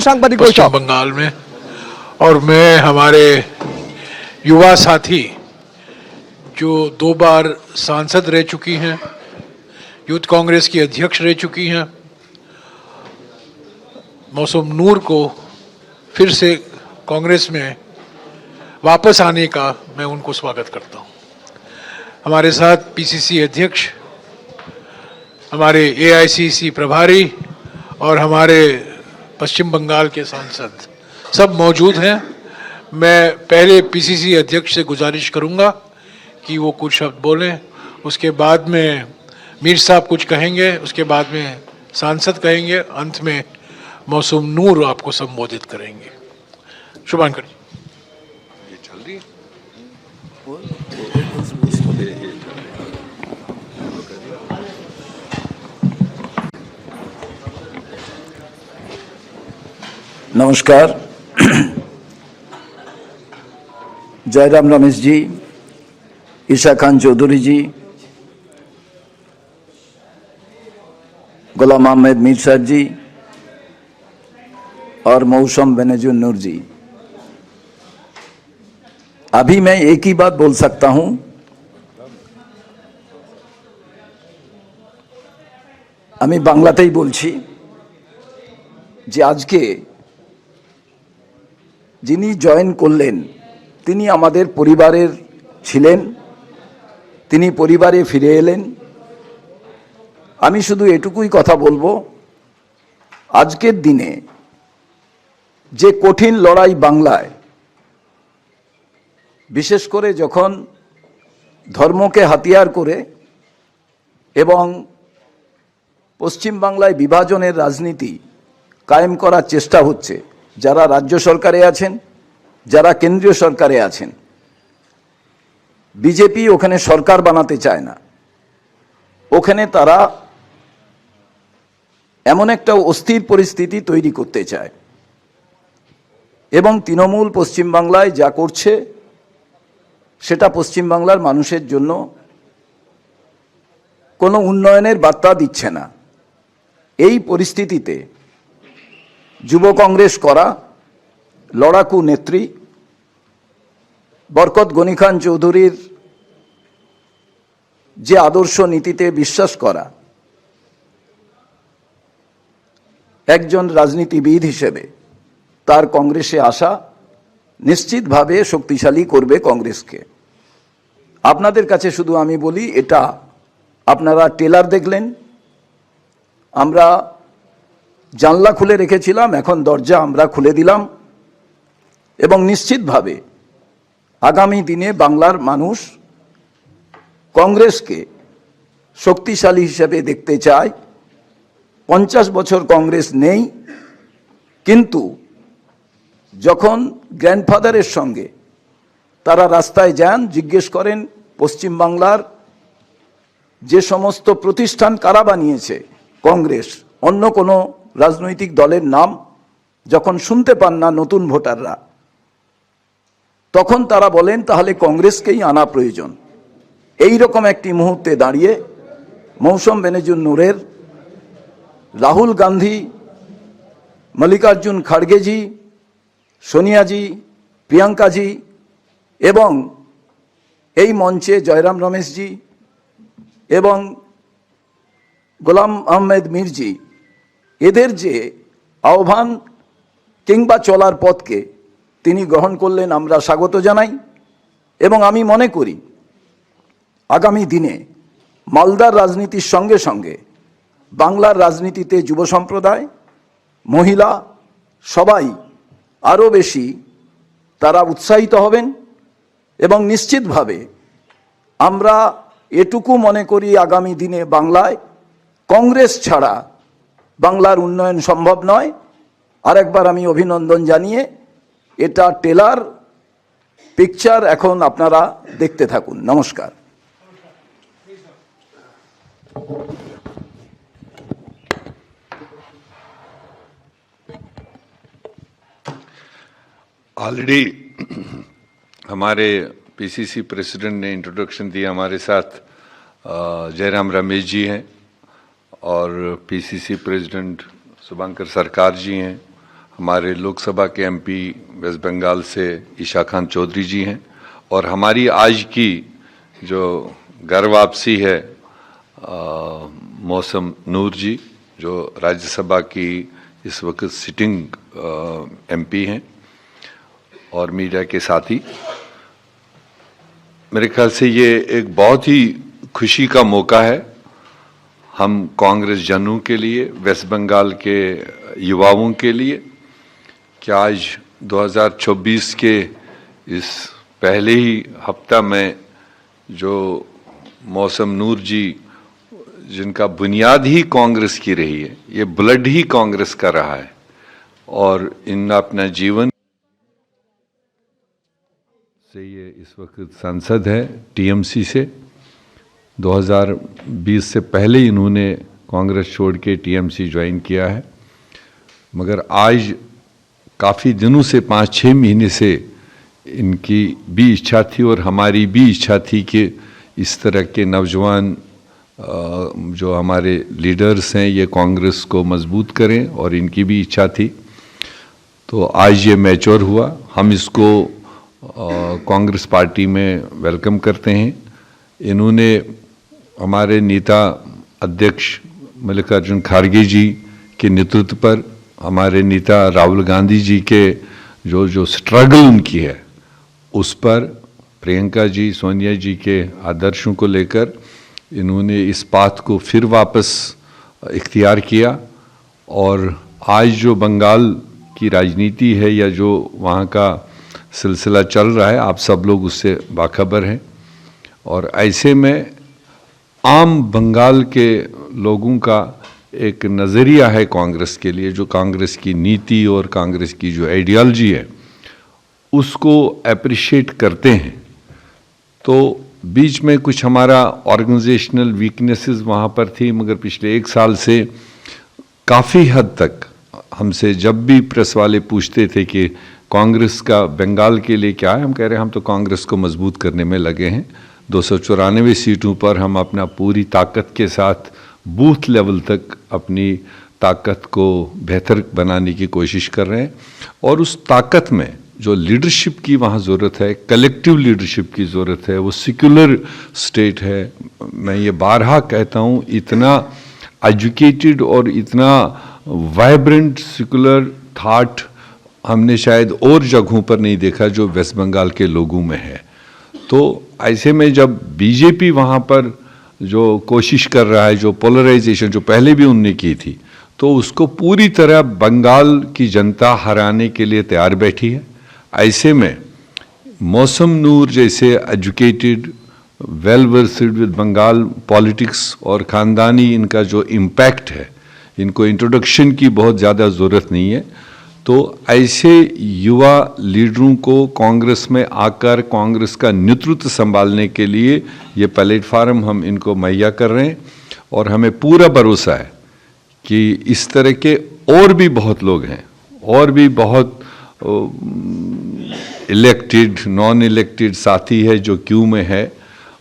সাংবাদিক पश्चिम বৈঠক। बंगाल में, और मैं हमारे युवा साथी जो 2 बार सांसद रह चुकी हैं, यूथ कांग्रेस की अध्यक्ष रह चुकी हैं, मौसम नूर को फिर से कांग्रेस में वापस आने का मैं उनको स्वागत करता हूं। हमारे साथ पीसीसी अध्यक्ष, हमारे एआईसीसी प्रभारी और हमारे पश्चिम बंगाल के सांसद सब मौजूद हैं। मैं पहले पीसीसी अध्यक्ष से गुजारिश करूंगा कि वो कुछ शब्द बोलें, उसके बाद में मीर साहब कुछ कहेंगे, उसके बाद में सांसद कहेंगे, अंत में मौसम नूर आपको संबोधित करेंगे। शुभांकर जी। ये चल रही है? नमस्कार। जयराम रमेश जी, ईशा खान चौधरी जी, गुलाम अहमद मीर साहब जी और मौसम बेनजीर नूर जी, अभी मैं एक ही बात बोल सकता हूं, আমি বাংলাতেই বলছি যে আজকে যিনি জয়েন করলেন তিনি আমাদের পরিবারের ছিলেন, তিনি পরিবারে ফিরে এলেন। আমি শুধু এটুকুই কথা বলবো, আজকের দিনে যে কঠিন লড়াই বাংলায়, বিশেষ করে যখন ধর্মকে হাতিয়ার করে এবং পশ্চিম বাংলায় বিভাজনের রাজনীতি কায়েম করার চেষ্টা হচ্ছে, যারা রাজ্য সরকারে আছেন, যারা কেন্দ্রীয় সরকারে আছেন, বিজেপি ওখানে সরকার বানাতে চায় না, ওখানে তারা এমন একটা অস্থির পরিস্থিতি তৈরি করতে চায় এবং তৃণমূল পশ্চিম বাংলায় যা করছে সেটা পশ্চিম বাংলার মানুষের জন্য কোনো উন্নয়নের বার্তা দিচ্ছে না। এই পরিস্থিতিতে যুব কংগ্রেস করা লড়াকু নেত্রী বরকত গনি খান চৌধুরীর যে আদর্শ নীতিতে বিশ্বাস করা একজন রাজনীতিবিদ হিসেবে তার কংগ্রেসে আসা নিশ্চিতভাবে শক্তিশালী করবে কংগ্রেসকে। আপনাদের কাছে শুধু আমি বলি, এটা আপনারা টেলার দেখলেন, আমরা জানলা খুলে রেখেছিলাম, এখন দরজা আমরা খুলে দিলাম এবং নিশ্চিতভাবে আগামী দিনে বাংলার মানুষ কংগ্রেসকে শক্তিশালী হিসেবে দেখতে চায়। 50 বছর কংগ্রেস নেই, কিন্তু যখন গ্র্যান্ডফাদারের সঙ্গে তারা রাস্তায় যান, জিজ্ঞেস করেন পশ্চিম বাংলার যে সমস্ত প্রতিষ্ঠান কারা বানিয়েছে, কংগ্রেস, অন্য কোনো রাজনৈতিক দলের নাম যখন শুনতে পান না নতুন ভোটাররা, তখন তারা বলেন তাহলে কংগ্রেসকেই আনা প্রয়োজন। এই রকম একটি মুহূর্তে দাঁড়িয়ে মৌসম বেনজির নূরের, রাহুল গান্ধী, মল্লিকার্জুন খাড়গেজি, সোনিয়াজি, প্রিয়াঙ্কাজি এবং এই মঞ্চে জয়রাম রমেশজি এবং গোলাম আহমেদ মীরজি, এদের যে আহ্বান কিংবা চলার পথকে তিনি গ্রহণ করলেন, আমরা স্বাগত জানাই। এবং আমি মনে করি আগামী দিনে মালদার রাজনীতির সঙ্গে সঙ্গে বাংলার রাজনীতিতে যুব সম্প্রদায়, মহিলা সবাই আরও বেশি তারা উৎসাহিত হবেন এবং নিশ্চিতভাবে আমরা এটুকু মনে করি আগামী দিনে বাংলায় কংগ্রেস ছাড়া বাংলার উন্নয়ন সম্ভব নয়। আরেকবার আমি অভিনন্দন জানিয়ে, এটা টেলার পিকচার, এখন আপনারা দেখতে থাকুন। নমস্কার। ऑलरेडी हमारे पीसीसी प्रेसिडेंट ने इंट्रोडक्शन दिया। हमारे साथ जयराम रमेश जी हैं और पीसीसी प्रेसिडेंट शुभंकर सरकार जी हैं, हमारे लोकसभा के एमपी वेस्ट बंगाल से ईशा खान चौधरी जी हैं, और हमारी आज की जो घर वापसी है मौसम नूर जी, जो राज्यसभा की इस वक्त सिटिंग एमपी हैं, और मीडिया के साथी। मेरे ख्याल से ये एक बहुत ही खुशी का मौका है हम कांग्रेस जनों के लिए, वेस्ट बंगाल के युवाओं के लिए, कि आज 2024 के इस पहले ही हफ्ता में जो मौसम नूर जी, जिनका बुनियाद ही कांग्रेस की रही है, ये ब्लड ही कांग्रेस का रहा है, और इन अपना जीवन से ये इस वक्त सांसद है टीएमसी से। 2020 से पहले इन्होंने कांग्रेस छोड़ के टीएमसी ज्वाइन किया है, मगर आज काफ़ी दिनों से 5-6 महीने से इनकी भी इच्छा थी और हमारी भी इच्छा थी कि इस तरह के नौजवान जो हमारे लीडर्स हैं ये कांग्रेस को मजबूत करें, और इनकी भी इच्छा थी। तो आज ये मैच्योर हुआ, हम इसको कांग्रेस पार्टी में वेलकम करते हैं। इन्होंने हमारे नेता अध्यक्ष मल्लिकार्जुन खड़गे जी के नेतृत्व पर, हमारे नेता राहुल गांधी जी के जो स्ट्रगल उनकी है उस पर, प्रियंका जी, सोनिया जी के आदर्शों को लेकर इन्होंने इस बात को फिर वापस इख्तियार किया। और आज जो बंगाल की राजनीति है या जो वहाँ का सिलसिला चल रहा है, आप सब लोग उससे बाखबर हैं, और ऐसे में आम बंगाल के लोगों का एक नज़रिया है कांग्रेस के लिए, जो कांग्रेस की नीति और कांग्रेस की जो आइडियोलॉजी है उसको अप्रिशिएट करते हैं। तो बीच में कुछ हमारा ऑर्गेनाइजेशनल वीकनेसेस वहाँ पर थी, मगर पिछले 1 साल से काफ़ी हद तक हमसे जब भी प्रेस वाले पूछते थे कि कांग्रेस का बंगाल के लिए क्या है, हम कह रहे हैं हम तो कांग्रेस को मजबूत करने में लगे हैं। 294 सीटों पर हम अपना पूरी ताकत के साथ बूथ लेवल तक अपनी ताकत को बेहतर बनाने की कोशिश कर रहे हैं, और उस ताकत में जो लीडरशिप की वहाँ ज़रूरत है, कलेक्टिव लीडरशिप की ज़रूरत है, वो सेक्युलर स्टेट है। मैं ये बारहा कहता हूँ, इतना एजुकेटेड और इतना वाइब्रेंट सेक्युलर थाट हमने शायद और जगहों पर नहीं देखा जो वेस्ट बंगाल के लोगों में है। तो ऐसे में जब बीजेपी वहाँ पर जो कोशिश कर रहा है, जो पोलराइजेशन जो पहले भी उनने की थी, तो उसको पूरी तरह बंगाल की जनता हराने के लिए तैयार बैठी है। ऐसे में मौसम नूर जैसे educated, well versed with Bengal politics और ख़ानदानी इनका जो इम्पैक्ट है, इनको इंट्रोडक्शन की बहुत ज़्यादा ज़रूरत नहीं है। तो ऐसे युवा लीडरों को कांग्रेस में आकर कांग्रेस का नेतृत्व संभालने के लिए ये प्लेटफार्म हम इनको मुहैया कर रहे हैं, और हमें पूरा भरोसा है कि इस तरह के और भी बहुत लोग हैं, और भी बहुत इलेक्टेड नॉन इलेक्टेड साथी है जो क्यू में है,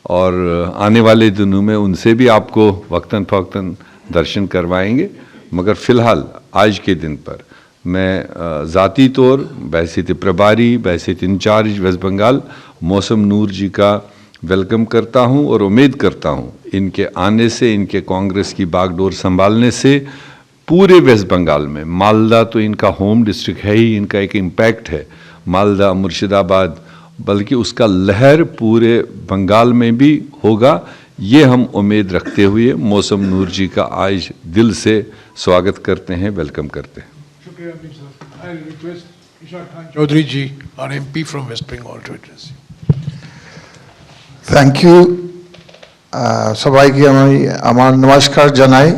और आने वाले दिनों में उनसे भी आपको वक्तन फ़वक्तन दर्शन करवाएंगे। मगर फ़िलहाल आज के दिन पर मैं ज़ाती तौर बहसीत प्रभारी, बहसीत इंचार्ज वेस्ट बंगाल मौसम नूर जी का वेलकम करता हूं, और उम्मीद करता हूं इनके आने से, इनके कांग्रेस की बागडोर संभालने से पूरे वेस्ट बंगाल में, मालदा तो इनका होम डिस्ट्रिक्ट है ही, इनका एक इम्पैक्ट है मालदा, मुर्शिदाबाद, बल्कि उसका लहर पूरे बंगाल में भी होगा। ये हम उम्मीद रखते हुए मौसम नूर जी का आज दिल से स्वागत करते हैं, वेलकम करते हैं। शुक्रिया अमीर साहब। I request Isha Khan Chowdhury ji, our MP from West Bengal, to address. Thank you. সবাইকে আমি আমার নমস্কার জানাই।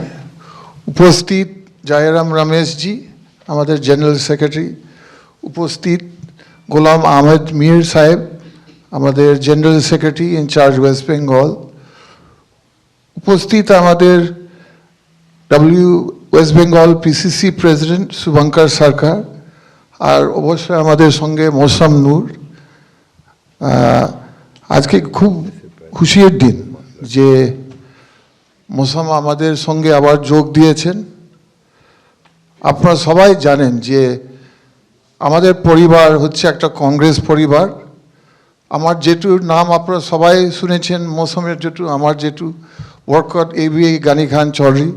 উপস্থিত জয়রাম রমেশজি, আমাদের জেনারেল সেক্রেটারি, উপস্থিত গোলাম আহমেদ মীর সাহেব, আমাদের general secretary in charge west Bengal, উপস্থিত আমাদের west Bengal PCC president Shubhankar Sarkar, আর অবশ্যই আমাদের সঙ্গে মৌসম নূর। আজকে খুব খুশির দিন যে মৌসম আমাদের সঙ্গে আবার যোগ দিয়েছেন। আপনারা সবাই জানেন যে আমাদের পরিবার হচ্ছে একটা কংগ্রেস পরিবার। আমার জেঠুর নাম আপনারা সবাই শুনেছেন, মৌসুমের জেঠু, আমার জেঠু বরকত এবি গানি খান চৌধুরী।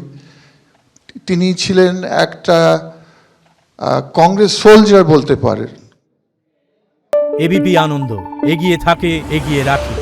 তিনি ছিলেন একটা কংগ্রেস সোলজার বলতে পারেন। এবিপি আনন্দ, এগিয়ে থাকে, এগিয়ে রাখে।